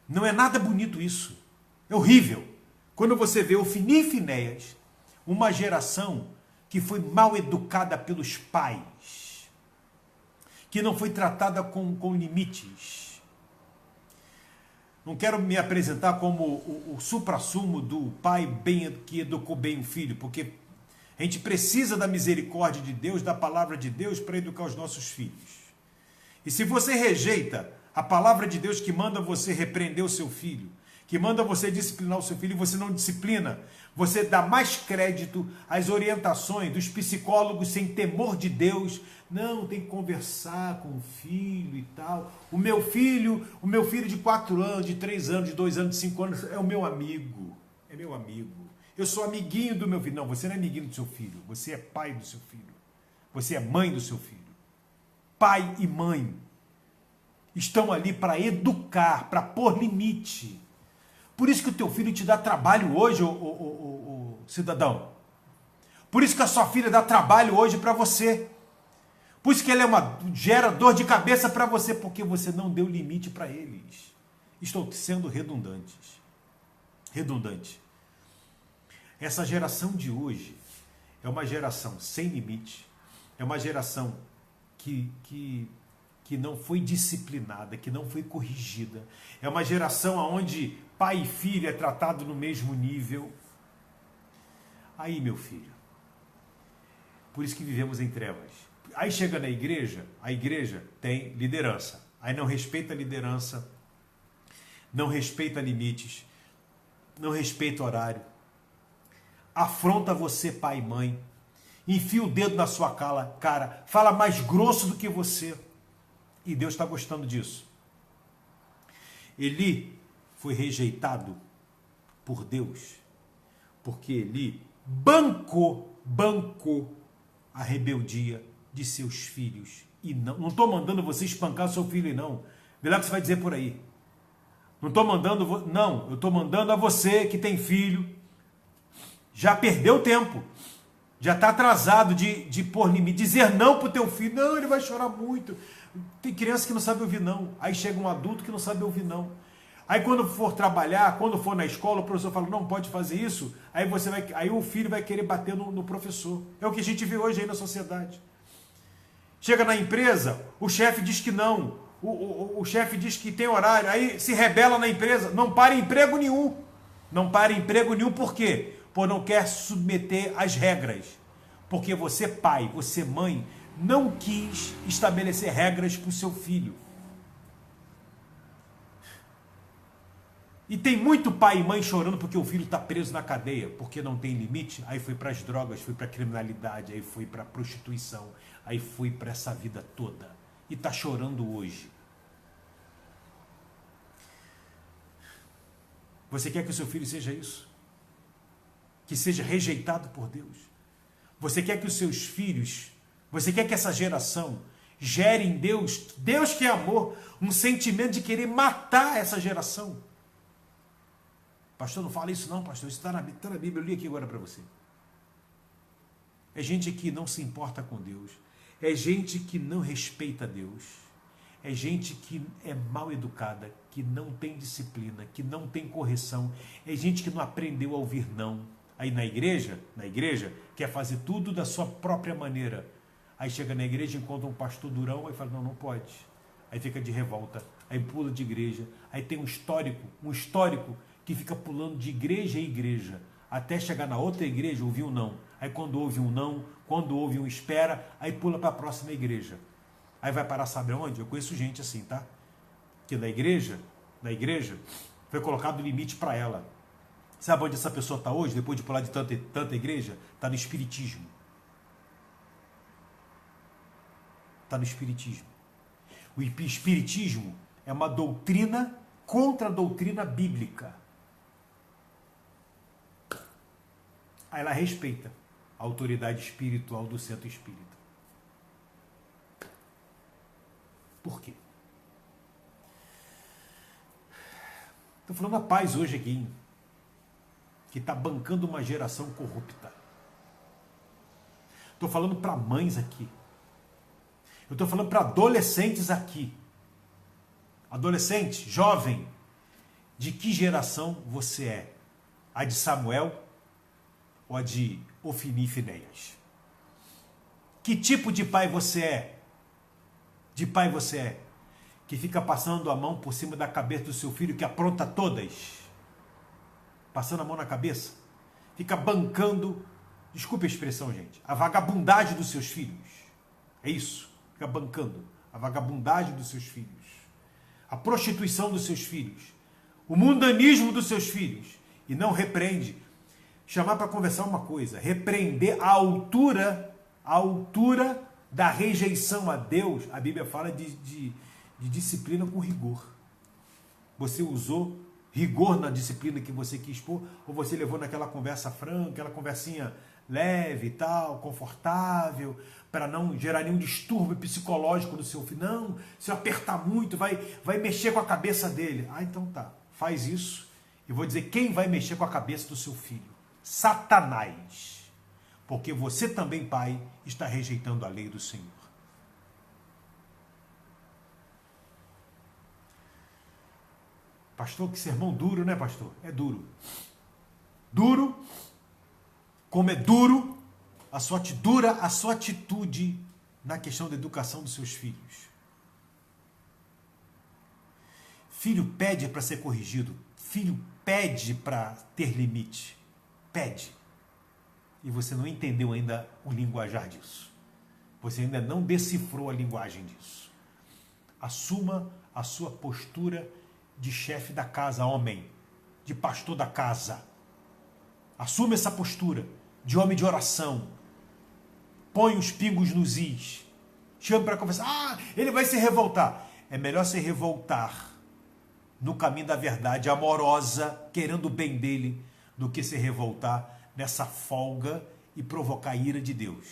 Não é nada bonito isso. É horrível. Quando você vê Ofni e Finéias, uma geração que foi mal educada pelos pais, que não foi tratada com limites. Não quero me apresentar como o suprassumo do pai que educou bem o filho, porque a gente precisa da misericórdia de Deus, da palavra de Deus, para educar os nossos filhos. E se você rejeita a palavra de Deus que manda você repreender o seu filho, que manda você disciplinar o seu filho, e você não disciplina, você dá mais crédito às orientações dos psicólogos sem temor de Deus. Não, tem que conversar com o filho e tal. O meu filho de 4 anos, de 3 anos, de 2 anos, de 5 anos, é o meu amigo. É meu amigo. Eu sou amiguinho do meu filho. Não, você não é amiguinho do seu filho. Você é pai do seu filho. Você é mãe do seu filho. Pai e mãe estão ali para educar, para pôr limite. Por isso que o teu filho te dá trabalho hoje, cidadão. Por isso que a sua filha dá trabalho hoje para você. Por isso que ela gera dor de cabeça para você, porque você não deu limite para eles. Estou sendo redundante. Essa geração de hoje é uma geração sem limite, é uma geração que não foi disciplinada, que não foi corrigida. É uma geração onde pai e filho é tratado no mesmo nível. Aí, meu filho, por isso que vivemos em trevas. Aí chega na igreja, a igreja tem liderança. Aí não respeita a liderança, não respeita limites, não respeita horário. Afronta você, pai e mãe. Enfia o dedo na sua cara, fala mais grosso do que você. E Deus está gostando disso. Eli foi rejeitado por Deus, porque Eli bancou a rebeldia de seus filhos. E não estou mandando você espancar seu filho, não. Vê lá o que você vai dizer por aí. Não estou mandando, não. Eu estou mandando a você que tem filho. Já perdeu tempo. Já está atrasado de pôr limite, dizer não para o teu filho. Não, ele vai chorar muito. Tem criança que não sabe ouvir não. Aí chega um adulto que não sabe ouvir não. Aí quando for trabalhar, quando for na escola, o professor fala, não pode fazer isso. Aí o filho vai querer bater no professor. É o que a gente vê hoje aí na sociedade. Chega na empresa, o chefe diz que não. O chefe diz que tem horário. Aí se rebela na empresa. Não para emprego nenhum. Não para emprego nenhum por quê? Por não quer submeter às regras. Porque você, pai, você, mãe, não quis estabelecer regras para o seu filho. E tem muito pai e mãe chorando porque o filho está preso na cadeia, porque não tem limite. Aí foi para as drogas, foi para a criminalidade, aí foi para a prostituição, aí foi para essa vida toda. E está chorando hoje. Você quer que o seu filho seja isso? Que seja rejeitado por Deus? Você quer que os seus filhos, você quer que essa geração gere em Deus, Deus que é amor, um sentimento de querer matar essa geração? Pastor, não fala isso não, pastor, isso está na Bíblia, eu li aqui agora para você. É gente que não se importa com Deus, é gente que não respeita Deus, é gente que é mal educada, que não tem disciplina, que não tem correção, é gente que não aprendeu a ouvir não. Aí na igreja, quer fazer tudo da sua própria maneira. Aí chega na igreja, encontra um pastor durão, aí fala, não pode. Aí fica de revolta, aí pula de igreja, aí tem um histórico que fica pulando de igreja em igreja, até chegar na outra igreja, ouvir um não. Aí quando ouve um não, quando ouve um espera, aí pula para a próxima igreja. Aí vai parar, sabe onde? Eu conheço gente assim, tá? Que na igreja, foi colocado limite para ela. Sabe onde essa pessoa está hoje, depois de pular de tanta igreja? Está no espiritismo. Está no espiritismo. O espiritismo é uma doutrina contra a doutrina bíblica. Aí ela respeita a autoridade espiritual do centro espírita. Por quê? Estou falando a paz hoje aqui, hein? Que está bancando uma geração corrupta. Estou falando para mães aqui. Eu estou falando para adolescentes aqui. Adolescente, jovem, de que geração você é? A de Samuel ou a de Ofni e Finéias? Que tipo de pai você é? De pai você é? Que fica passando a mão por cima da cabeça do seu filho, que apronta todas? Passando a mão na cabeça? Fica bancando, desculpe a expressão, gente, a vagabundagem dos seus filhos. É isso. Fica bancando a vagabundagem dos seus filhos. A prostituição dos seus filhos. O mundanismo dos seus filhos. E não repreende. Chamar para conversar uma coisa. Repreender a altura da rejeição a Deus. A Bíblia fala de disciplina com rigor. Você usou rigor na disciplina que você quis pôr, ou você levou naquela conversa franca, aquela conversinha leve e tal, confortável, para não gerar nenhum distúrbio psicológico no seu filho. Não, se eu apertar muito, vai mexer com a cabeça dele. Ah, então tá, faz isso. E vou dizer quem vai mexer com a cabeça do seu filho. Satanás. Porque você também, pai, está rejeitando a lei do Senhor. Pastor, que sermão duro, né, pastor? É duro. Duro, como é duro a sua atitude na questão da educação dos seus filhos. Filho pede para ser corrigido. Filho pede para ter limite. Pede. E você não entendeu ainda o linguajar disso. Você ainda não decifrou a linguagem disso. Assuma a sua postura de chefe da casa, homem, de pastor da casa. Assuma essa postura de homem de oração. Põe os pingos nos is. Chame para conversar. Ah, ele vai se revoltar. É melhor se revoltar no caminho da verdade, amorosa, querendo o bem dele, do que se revoltar nessa folga e provocar a ira de Deus.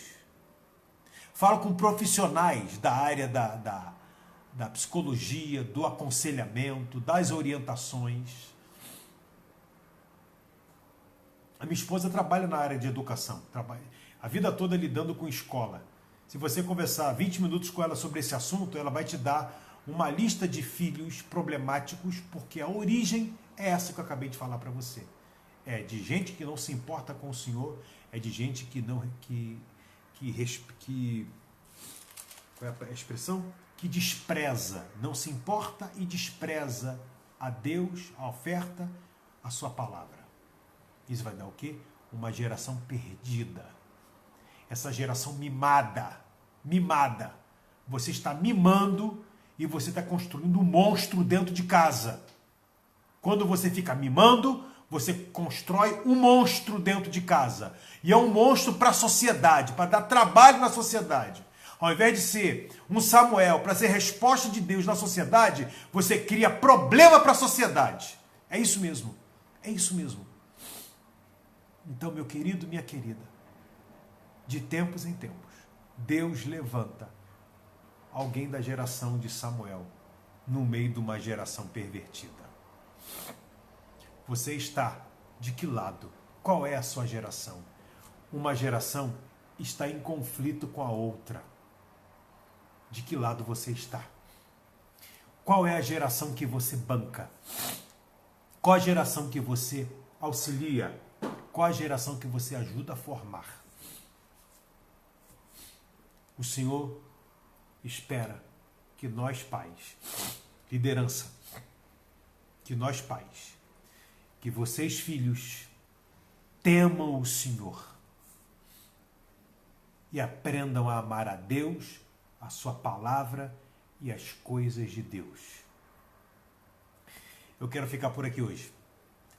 Falo com profissionais da área da psicologia, do aconselhamento, das orientações. A minha esposa trabalha na área de educação, trabalha a vida toda lidando com escola. Se você conversar 20 minutos com ela sobre esse assunto, ela vai te dar uma lista de filhos problemáticos, porque a origem é essa que eu acabei de falar para você. É de gente que não se importa com o Senhor, é de gente que não qual é a expressão? Que despreza, não se importa e despreza a Deus, a oferta, a sua palavra. Isso vai dar o quê? Uma geração perdida. Essa geração mimada. Você está mimando e você está construindo um monstro dentro de casa. Quando você fica mimando, você constrói um monstro dentro de casa. E é um monstro para a sociedade, para dar trabalho na sociedade. Ao invés de ser um Samuel para ser resposta de Deus na sociedade, você cria problema para a sociedade. É isso mesmo. É isso mesmo. Então, meu querido, minha querida, de tempos em tempos, Deus levanta alguém da geração de Samuel no meio de uma geração pervertida. Você está de que lado? Qual é a sua geração? Uma geração está em conflito com a outra. De que lado você está? Qual é a geração que você banca? Qual a geração que você auxilia? Qual a geração que você ajuda a formar? O Senhor espera que nós pais, liderança, que nós pais, que vocês filhos temam o Senhor e aprendam a amar a Deus, a sua palavra e as coisas de Deus. Eu quero ficar por aqui hoje.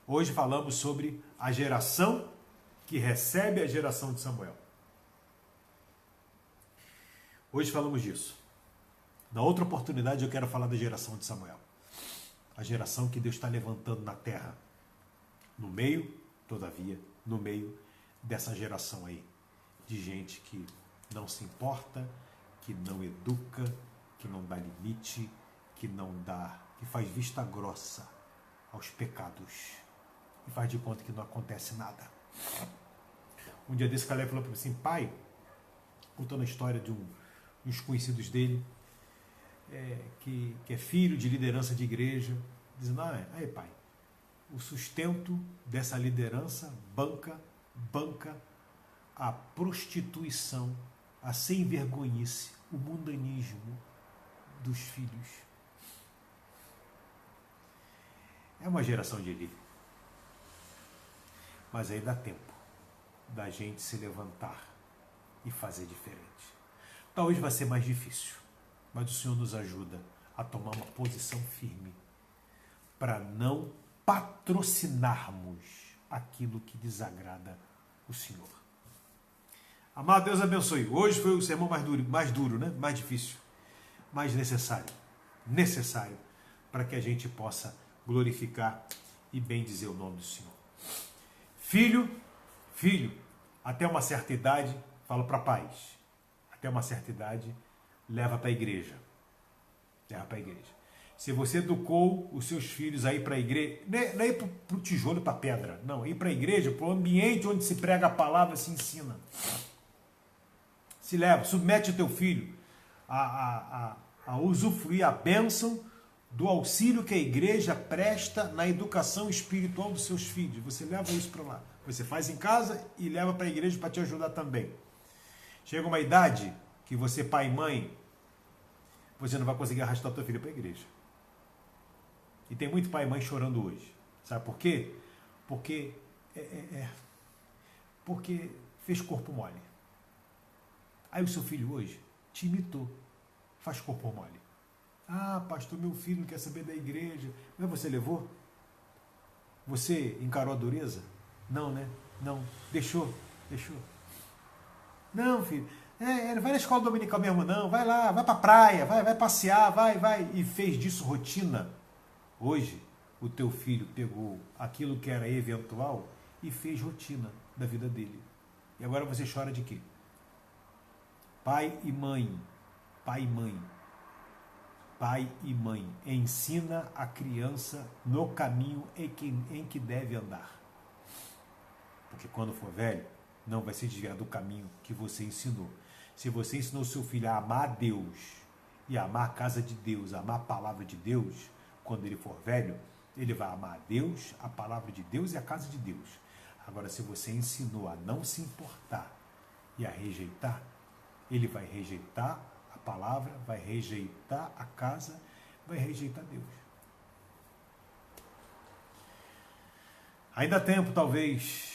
Hoje falamos sobre a geração que recebe a geração de Samuel. Hoje falamos disso. Na outra oportunidade eu quero falar da geração de Samuel. A geração que Deus está levantando na terra. No meio, todavia, no meio dessa geração aí. De gente que não se importa, que não educa, que não dá limite, que faz vista grossa aos pecados. E faz de conta que não acontece nada. Um dia desse, Caleb falou para mim assim, pai, contando a história de uns conhecidos dele, que é filho de liderança de igreja, dizendo, aí pai, o sustento dessa liderança banca a prostituição, a sem-vergonhice, o mundanismo dos filhos. É uma geração de elite. Mas aí dá tempo da gente se levantar e fazer diferente. Talvez vai ser mais difícil, mas o Senhor nos ajuda a tomar uma posição firme para não patrocinarmos aquilo que desagrada o Senhor. Amado, Deus abençoe. Hoje foi o sermão mais duro, né? Mais difícil, mais necessário para que a gente possa glorificar e bendizer o nome do Senhor. Filho, até uma certa idade, falo para pais, até uma certa idade, leva para a igreja. Leva para a igreja. Se você educou os seus filhos a ir para a igreja, não é ir para o tijolo e para a pedra, não, é ir para a igreja, para o ambiente onde se prega a palavra, se ensina. Se leva, submete o teu filho a usufruir a bênção do auxílio que a igreja presta na educação espiritual dos seus filhos. Você leva isso para lá. Você faz em casa e leva para a igreja para te ajudar também. Chega uma idade que você, pai e mãe, você não vai conseguir arrastar o teu filho para a igreja. E tem muito pai e mãe chorando hoje. Sabe por quê? Porque fez corpo mole. Aí o seu filho hoje te imitou, faz corpo mole. Ah, pastor, meu filho não quer saber da igreja. Mas você levou? Você encarou a dureza? Não, né? Não. Deixou. Não, filho. Não vai na escola dominical mesmo, não. Vai lá, vai pra praia, vai passear, vai. E fez disso rotina. Hoje, o teu filho pegou aquilo que era eventual e fez rotina da vida dele. E agora você chora de quê? Pai e mãe, ensina a criança no caminho em que deve andar. Porque quando for velho, não vai se desviar do caminho que você ensinou. Se você ensinou seu filho a amar a Deus e a amar a casa de Deus, a amar a palavra de Deus, quando ele for velho, ele vai amar a Deus, a palavra de Deus e a casa de Deus. Agora, se você ensinou a não se importar e a rejeitar, ele vai rejeitar a palavra, vai rejeitar a casa, vai rejeitar Deus. Ainda há tempo, talvez,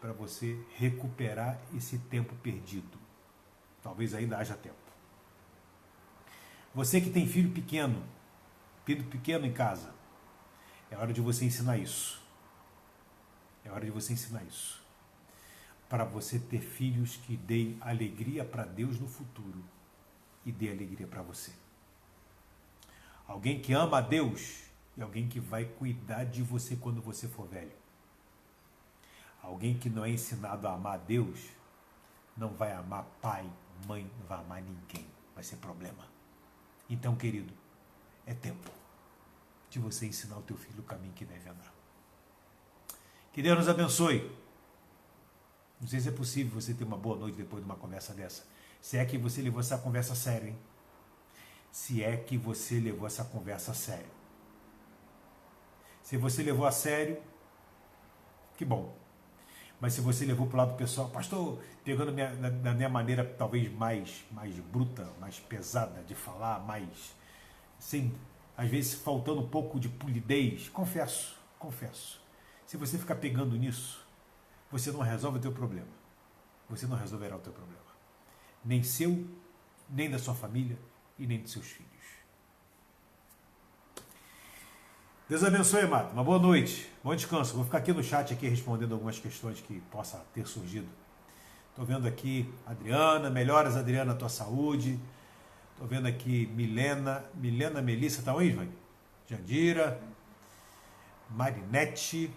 para você recuperar esse tempo perdido. Talvez ainda haja tempo. Você que tem filho pequeno em casa, é hora de você ensinar isso. É hora de você ensinar isso. Para você ter filhos que deem alegria para Deus no futuro e dê alegria para você. Alguém que ama a Deus e alguém que vai cuidar de você quando você for velho. Alguém que não é ensinado a amar a Deus não vai amar pai, mãe, não vai amar ninguém. Vai ser problema. Então, querido, é tempo de você ensinar o teu filho o caminho que deve andar. Que Deus nos abençoe. Não sei se é possível você ter uma boa noite depois de uma conversa dessa. Se é que você levou essa conversa a sério, hein? Se é que você levou essa conversa a sério. Se você levou a sério, que bom. Mas se você levou para o lado pessoal, pastor, pegando da minha maneira talvez mais bruta, mais pesada de falar, mais, sem, às vezes faltando um pouco de polidez, confesso. Se você ficar pegando nisso, você não resolve o teu problema. Você não resolverá o teu problema. Nem seu, nem da sua família e nem dos seus filhos. Deus abençoe, amado. Uma boa noite. Bom descanso. Vou ficar aqui no chat aqui respondendo algumas questões que possa ter surgido. Estou vendo aqui Adriana. Melhoras, Adriana, a tua saúde. Estou vendo aqui Milena, Melissa, está onde, Ivan? Jandira. Marinete.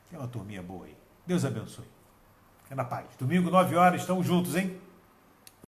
Tem uma turminha boa aí. Deus abençoe. Fica na paz. Domingo, 9 horas, estamos juntos, hein?